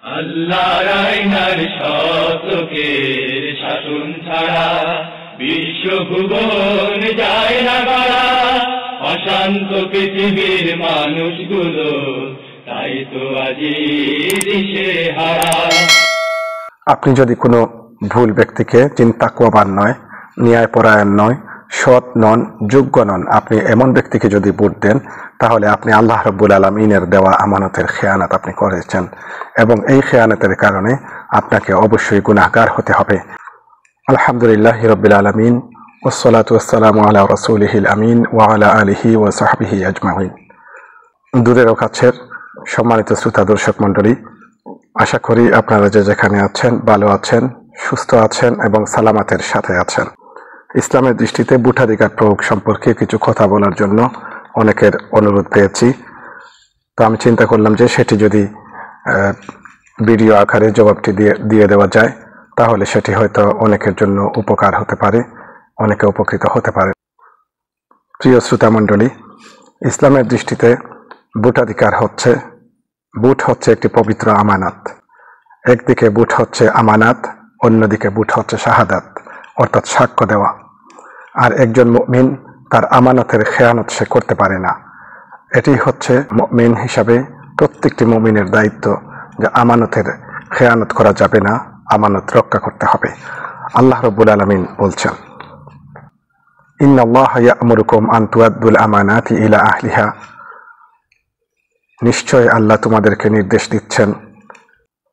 আল্লাহর আইনার শতকের শাসন ছাড়া বিশ্বভুবন যায় না গড়া। অশান্ত পৃথিবীর মানুষগুলো তাই তো আজি দিশে হারা। আপনি যদি কোনো ভুল ব্যক্তিকে, যিনি তাকওয়াবান নয়, ন্যায়পরায়ণ নয়, সৎ নন, যোগ্য নন, আপনি এমন ব্যক্তিকে যদি ভোট দেন, তাহলে আপনি আল্লাহ রাব্বুল আলামিনের দেওয়া আমানতের খেয়ানত আপনি করেছেন, এবং এই খেয়ানতের কারণে আপনাকে অবশ্যই গুনাহগার হতে হবে। আলহামদুলিল্লাহি রাব্বিল আলামিন, ওয়াসসালাতু ওয়াসসালামু আলা রাসূলিহিল আমিন ওয়া আলা আলিহি ওয়া সাহবিহি আজমাইন। দূরের ও কাছের সম্মানিত শ্রোতা দর্শক মণ্ডলী, আশা করি আপনারা যে যেখানে আছেন ভালো আছেন, সুস্থ আছেন এবং সালামাতের সাথে আছেন। ইসলামের দৃষ্টিতে ভোটাধিকার প্রয়োগ সম্পর্কে কিছু কথা বলার জন্য অনেকের অনুরোধ পেয়েছি। তো আমি চিন্তা করলাম যে সেটি যদি ভিডিও আকারে জবাবটি দিয়ে দেওয়া যায়, তাহলে সেটি হয়তো অনেকের জন্য উপকার হতে পারে, অনেকে উপকৃত হতে পারে। প্রিয় শ্রোতা মণ্ডলী, ইসলামের দৃষ্টিতে ভোট হচ্ছে একটি পবিত্র আমানত। একদিকে ভোট হচ্ছে আমানত, অন্যদিকে ভোট হচ্ছে শাহাদাত, অর্থাৎ সাক্ষ্য দেওয়া। আর একজন মুমিন তার আমানতের খেয়ানত সে করতে পারে না। এটি হচ্ছে মুমিন হিসাবে প্রত্যেকটি মুমিনের দায়িত্ব, যে আমানতের খেয়ানত করা যাবে না, আমানত রক্ষা করতে হবে। আল্লাহ রাব্বুল আলামিন বলছেন, ইন্নাল্লাহা ইয়া'মুরুকুম আন তুআদ্দুল আমানাতি ইলা আহলিহা। নিশ্চয় আল্লাহ তোমাদেরকে নির্দেশ দিচ্ছেন,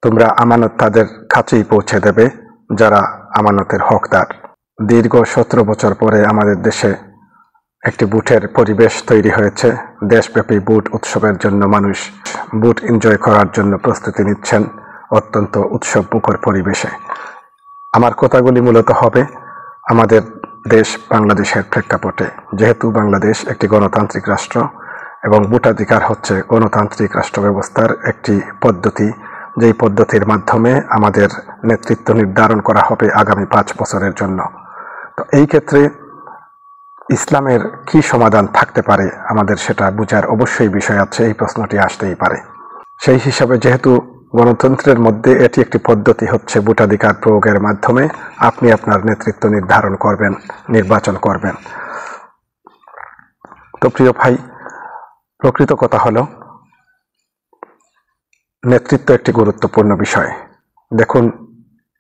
তোমরা আমানত তাদের কাছেই পৌঁছে দেবে যারা আমানতের হকদার। দীর্ঘ 17 বছর পরে আমাদের দেশে একটি ভোটের পরিবেশ তৈরি হয়েছে। দেশব্যাপী ভোট উৎসবের জন্য মানুষ ভোট এনজয় করার জন্য প্রস্তুতি নিচ্ছেন অত্যন্ত উৎসব মুখর পরিবেশে। আমার কথাগুলি মূলত হবে আমাদের দেশ বাংলাদেশের প্রেক্ষাপটে। যেহেতু বাংলাদেশ একটি গণতান্ত্রিক রাষ্ট্র এবং ভোটাধিকার হচ্ছে গণতান্ত্রিক রাষ্ট্র ব্যবস্থার একটি পদ্ধতি, যেই পদ্ধতির মাধ্যমে আমাদের নেতৃত্ব নির্ধারণ করা হবে আগামী 5 বছরের জন্য। তো এই ক্ষেত্রে ইসলামের কি সমাধান থাকতে পারে, আমাদের সেটা বোঝার অবশ্যই বিষয় আছে। এই প্রশ্নটি আসতেই পারে। সেই হিসাবে যেহেতু গণতন্ত্রের মধ্যে এটি একটি পদ্ধতি হচ্ছে ভোটাধিকার প্রয়োগের মাধ্যমে আপনি আপনার নেতৃত্ব নির্ধারণ করবেন, নির্বাচন করবেন। তো প্রিয় ভাই, প্রকৃত কথা হলো নেতৃত্ব একটি গুরুত্বপূর্ণ বিষয়। দেখুন,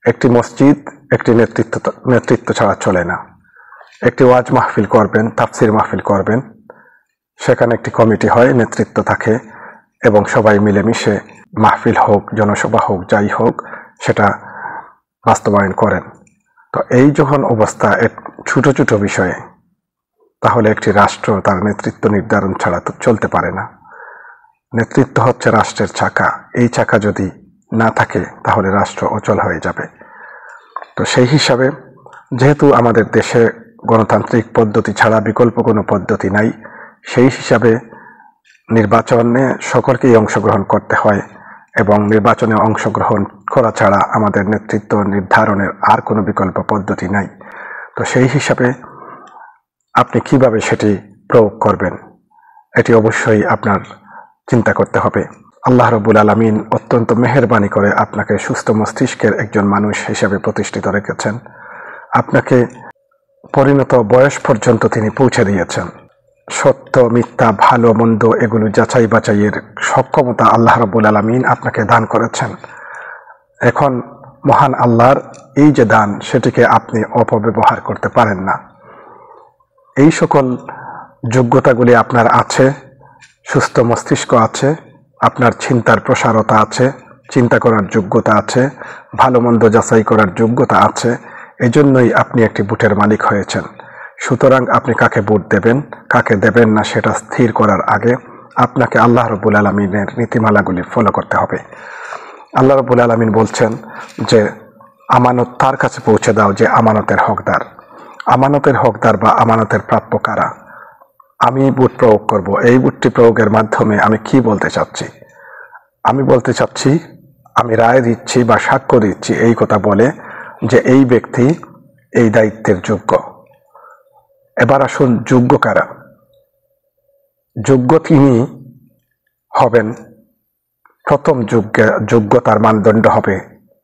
একটি মসজিদ একটি নেতৃত্ব ছাড়া চলে না। একটি ওয়াজ মাহফিল করবেন, তাফসির মাহফিল করবেন, সেখানে একটি কমিটি হয়, নেতৃত্ব থাকে এবং সবাই মিলেমিশে মাহফিল হোক, জনসভা হোক, যাই হোক, সেটা বাস্তবায়ন করেন। তো এই যখন অবস্থা ছোট ছোট বিষয়ে, তাহলে একটি রাষ্ট্র তার নেতৃত্ব নির্ধারণ ছাড়া তো চলতে পারে না। নেতৃত্ব হচ্ছে রাষ্ট্রের চাকা। এই চাকা যদি না থাকে তাহলে রাষ্ট্র অচল হয়ে যাবে। তো সেই হিসাবে যেহেতু আমাদের দেশে গণতান্ত্রিক পদ্ধতি ছাড়া বিকল্প কোনো পদ্ধতি নাই, সেই হিসাবে নির্বাচনে সকলকেই অংশগ্রহণ করতে হয় এবং নির্বাচনে অংশগ্রহণ করা ছাড়া আমাদের নেতৃত্ব নির্ধারণের আর কোনো বিকল্প পদ্ধতি নাই। তো সেই হিসাবে আপনি কিভাবে সেটি প্রয়োগ করবেন, এটি অবশ্যই আপনার চিন্তা করতে হবে। আল্লাহ রাব্বুল আলামিন অত্যন্ত মেহেরবানি করে আপনাকে সুস্থ মস্তিষ্কের একজন মানুষ হিসেবে প্রতিষ্ঠিত রেখেছেন। আপনাকে পরিণত বয়স পর্যন্ত তিনি পৌঁছে দিয়েছেন। সত্য মিথ্যা ভালো মন্দ এগুলো যাচাই বাছাইয়ের সক্ষমতা আল্লাহ রাব্বুল আলামিন আপনাকে দান করেছেন। এখন মহান আল্লাহর এই যে দান, সেটিকে আপনি অপব্যবহার করতে পারেন না। এই সকল যোগ্যতাগুলি আপনার আছে, সুস্থ মস্তিষ্ক আছে, আপনার চিন্তার প্রসারতা আছে, চিন্তা করার যোগ্যতা আছে, ভালো মন্দ যাচাই করার যোগ্যতা আছে। এজন্যই আপনি একটি ভোটের মালিক হয়েছেন। সুতরাং আপনি কাকে ভোট দেবেন, কাকে দেবেন না, সেটা স্থির করার আগে আপনাকে আল্লাহ রাব্বুল আলামিনের নীতিমালাগুলি ফলো করতে হবে। আল্লাহ রাব্বুল আলামিন বলছেন যে আমানত তার কাছে পৌঁছে দাও যে আমানতের হকদার। আমানতের হকদার বা আমানতের প্রাপ্য কারা? আমি ভোট প্রয়োগ করব। এই ভোটটি প্রয়োগের মাধ্যমে আমি কি বলতে চাচ্ছি? আমি বলতে চাচ্ছি, আমি রায় দিচ্ছি বা সাক্ষ্য দিচ্ছি এই কথা বলে যে এই ব্যক্তি এই দায়িত্বের যোগ্য। এবার আসুন, যোগ্য কারা? যোগ্য তিনি হবেন প্রথম যোগ্যতার মানদণ্ড হবে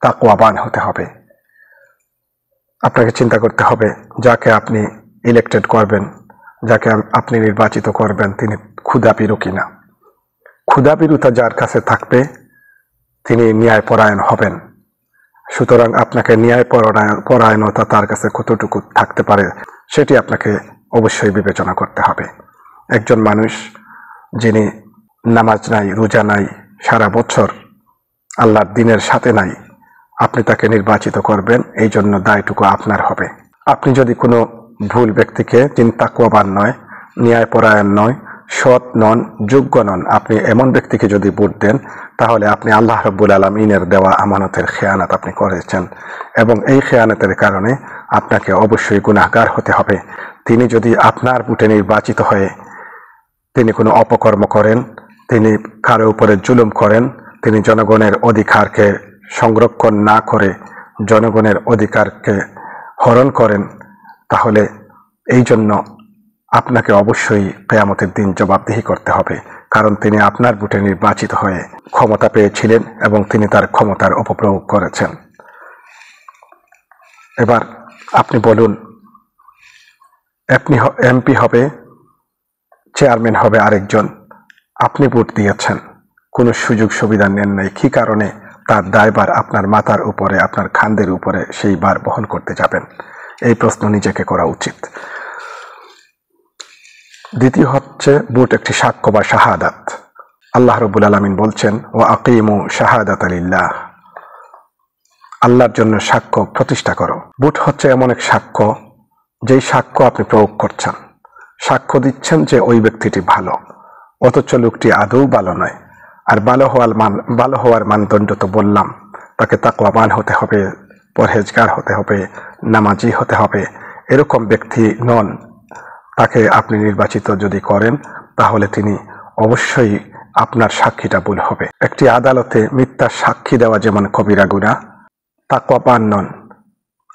তাকওয়াবান হতে হবে। আপনাকে চিন্তা করতে হবে যাকে আপনি ইলেক্টেড করবেন, যাকে আপনি নির্বাচিত করবেন, তিনি ক্ষুধাভীরু কিনা। ক্ষুধাভীরুতা যার কাছে থাকবে তিনি ন্যায়পরায়ণ হবেন। সুতরাং আপনাকে ন্যায়পরায়ণতা তার কাছে কতটুকু থাকতে পারে সেটি আপনাকে অবশ্যই বিবেচনা করতে হবে। একজন মানুষ যিনি নামাজ নাই, রোজা নাই, সারা বছর আল্লাহর দ্বীনের সাথে নাই, আপনি তাকে নির্বাচিত করবেন, এই জন্য দায়টুকু আপনার হবে। আপনি যদি কোনো ভুল ব্যক্তিকে, যিনি তাকওয়াবান নয়, ন্যায়পরায়ণ নয়, সৎ নন, যোগ্য নন, আপনি এমন ব্যক্তিকে যদি ভোট দেন, তাহলে আপনি আল্লাহ রাব্বুল আলামিনের দেওয়া আমানতের খেয়ানত আপনি করেছেন, এবং এই খেয়ানতের কারণে আপনাকে অবশ্যই গুনাহগার হতে হবে। তিনি যদি আপনার ভোটে নির্বাচিত হয়ে তিনি কোনো অপকর্ম করেন, তিনি কারো উপরে জুলুম করেন, তিনি জনগণের অধিকারকে সংরক্ষণ না করে জনগণের অধিকারকে হরণ করেন, তাহলে এই জন্য আপনাকে অবশ্যই কিয়ামতের দিন জবাবদিহি করতে হবে। কারণ তিনি আপনার ভোটে নির্বাচিত হয়ে ক্ষমতা পেয়েছিলেন এবং তিনি তার ক্ষমতার অপপ্রয়োগ করেছেন। এবার আপনি বলুন, এমপি হবে, চেয়ারম্যান হবে আরেকজন, আপনি ভোট দিয়েছেন, কোনো সুযোগ সুবিধা নেন নাই, কি কারণে তার দায়ভার আপনার মাথার উপরে, আপনার খান্দের উপরে সেই ভার বহন করতে যাবেন? এই প্রশ্ন নিজেকে করা উচিত। দ্বিতীয় হচ্ছে ভোট একটি সাক্ষ্য বা শাহাদাত। আল্লাহ রাব্বুল আলামিন বলছেন, ওয়া আকিমু শাহাদাতা লিল্লাহ, আল্লাহর জন্য সাক্ষ্য প্রতিষ্ঠা করো। ভোট হচ্ছে এমন এক সাক্ষ্য, যেই সাক্ষ্য আপনি প্রয়োগ করছেন, সাক্ষ্য দিচ্ছেন যে ওই ব্যক্তিটি ভালো, অথচ লোকটি আদৌ ভালো নয়। আর ভালো হওয়ার মানদণ্ড তো বললাম, তাকে তাকওয়াবান হতে হবে, পরহেজগার হতে হবে, নামাজি হতে হবে। এরকম ব্যক্তি নন, তাকে আপনি নির্বাচিত যদি করেন, তাহলে তিনি অবশ্যই আপনার সাক্ষীটা ভুল হবে। একটি আদালতে মিথ্যা সাক্ষী দেওয়া যেমন কবিরা গুনাহ, তাকওয়াবান নন,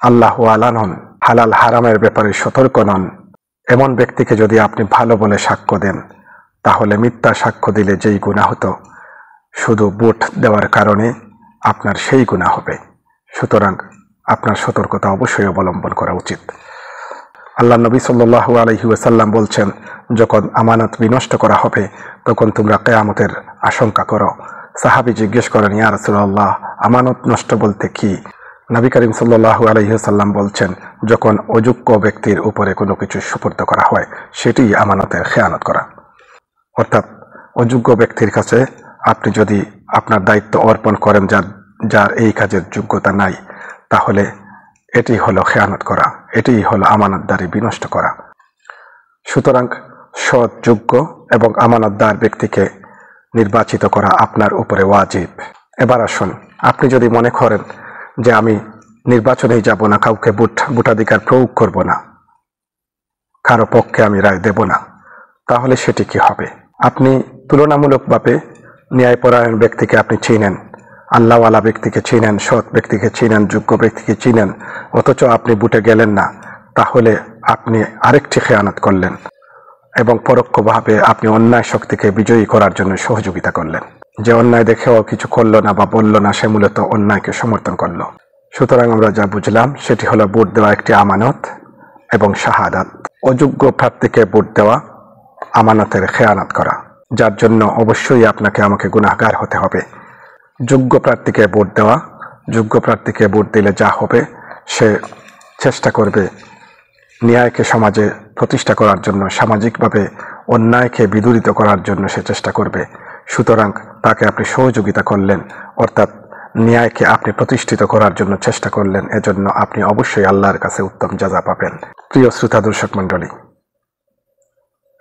আল্লাহ ওয়ালা নন, হালাল হারামের ব্যাপারে সতর্ক নন, এমন ব্যক্তিকে যদি আপনি ভালো বলে সাক্ষ্য দেন, তাহলে মিথ্যা সাক্ষ্য দিলে যেই গুনাহ হতো, শুধু ভোট দেওয়ার কারণে আপনার সেই গুনাহ হবে। সুতরাং আপনার সতর্কতা অবশ্যই অবলম্বন করা উচিত। আল্লাহ নবী সাল্লাল্লাহু আলাইহি ওয়াসাল্লাম বলছেন, যখন আমানত বিনষ্ট করা হবে তখন তোমরা কিয়ামতের আশঙ্কা করো। সাহাবী জিজ্ঞেস করেন, ইয়া রাসূলুল্লাহ, আমানত নষ্ট বলতে কি? নবী করিম সাল্লাল্লাহু আলাইহি ওয়াসাল্লাম বলছেন, যখন অযোগ্য ব্যক্তির উপরে কোনো কিছু সুপর্দ করা হয়, সেটি আমানতের খেয়ানত করা। অর্থাৎ অযোগ্য ব্যক্তির কাছে আপনি যদি আপনার দায়িত্ব অর্পণ করেন যার এই কাজের যোগ্যতা নাই, তাহলে এটি হলো খেয়ানত করা, এটি হলো আমানতদারি বিনষ্ট করা। সুতরাং সৎ, যোগ্য এবং আমানতদার ব্যক্তিকে নির্বাচিত করা আপনার উপরে ওয়াজিব। এবার আসুন, আপনি যদি মনে করেন যে আমি নির্বাচনেই যাব না, কাউকে ভোটাধিকার প্রয়োগ করব না, কারো পক্ষে আমি রায় দেব না, তাহলে সেটি কি হবে? আপনি তুলনামূলকভাবে ন্যায়পরায়ণ ব্যক্তিকে আপনি চিনেন, আল্লাহওয়ালা ব্যক্তিকে চিনেন, সৎ ব্যক্তিকে চিনেন, যোগ্য ব্যক্তিকে চিনেন, অথচ আপনি ভোটে গেলেন না, তাহলে আপনি আরেকটি খেয়ানত করলেন এবং পরোক্ষভাবে আপনি অন্যায় শক্তিকে বিজয়ী করার জন্য সহযোগিতা করলেন। যে অন্যায় দেখেও কিছু করলো না বা বলল না, সে মূলত অন্যায়কে সমর্থন করলো। সুতরাং আমরা যা বুঝলাম সেটি হলো ভোট দেওয়া একটি আমানত এবং শাহাদাত। অযোগ্য প্রার্থীকে ভোট দেওয়া আমানতের খেয়ানত করা, যার জন্য অবশ্যই আপনাকে আমাকে গুনাহগার হতে হবে। যোগ্য প্রার্থীকে ভোট দেওয়া, যোগ্য প্রার্থীকে ভোট দিলে যা হবে, সে চেষ্টা করবে ন্যায়কে সমাজে প্রতিষ্ঠা করার জন্য, সামাজিকভাবে অন্যায়কে বিদূরিত করার জন্য সে চেষ্টা করবে। সুতরাং তাকে আপনি সহযোগিতা করলেন, অর্থাৎ ন্যায়কে আপনি প্রতিষ্ঠিত করার জন্য চেষ্টা করলেন, এজন্য আপনি অবশ্যই আল্লাহর কাছে উত্তম জাযা পাবেন। প্রিয় শ্রোতা দর্শক মণ্ডলী,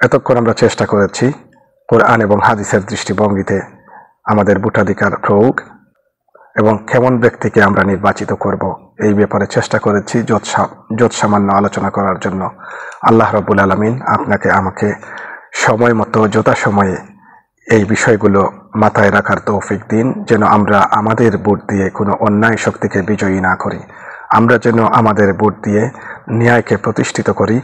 এতক্ষণ আমরা চেষ্টা করেছি কোরআন এবং হাদিসের দৃষ্টিভঙ্গিতে আমাদের ভোটাধিকার প্রয়োগ এবং কেমন ব্যক্তিকে আমরা নির্বাচিত করব, এই ব্যাপারে চেষ্টা করেছি যত সামান্য আলোচনা করার জন্য। আল্লাহ রাব্বুল আলামিন আপনাকে আমাকে সময় মতো যথাসময়ে এই বিষয়গুলো মাথায় রাখার তৌফিক দিন, যেন আমরা আমাদের ভোট দিয়ে কোনো অন্যায় শক্তিকে বিজয়ী না করি, আমরা যেন আমাদের ভোট দিয়ে ন্যায়কে প্রতিষ্ঠিত করি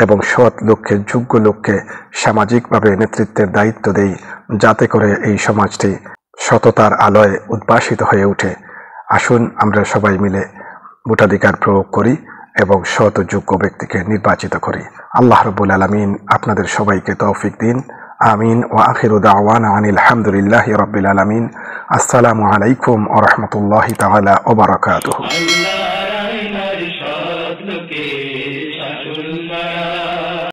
এবং সৎ লোককে, যোগ্য লোককে সামাজিকভাবে নেতৃত্বের দায়িত্ব দেই, যাতে করে এই সমাজটি সততার আলোয় উদ্ভাসিত হয়ে ওঠে। আসুন আমরা সবাই মিলে ভোটাধিকার প্রয়োগ করি এবং সৎ ও যোগ্য ব্যক্তিকে নির্বাচিত করি। আল্লাহ রাব্বুল আলামিন আপনাদের সবাইকে তৌফিক দিন। আমিন। ওয়া আখিরু দাওয়ানা আনিল হামদুলিল্লাহি রাব্বিল আলামিন। আসসালামু আলাইকুম ওয়া রাহমাতুল্লাহি তাআলা ওয়া বারাকাতুহু।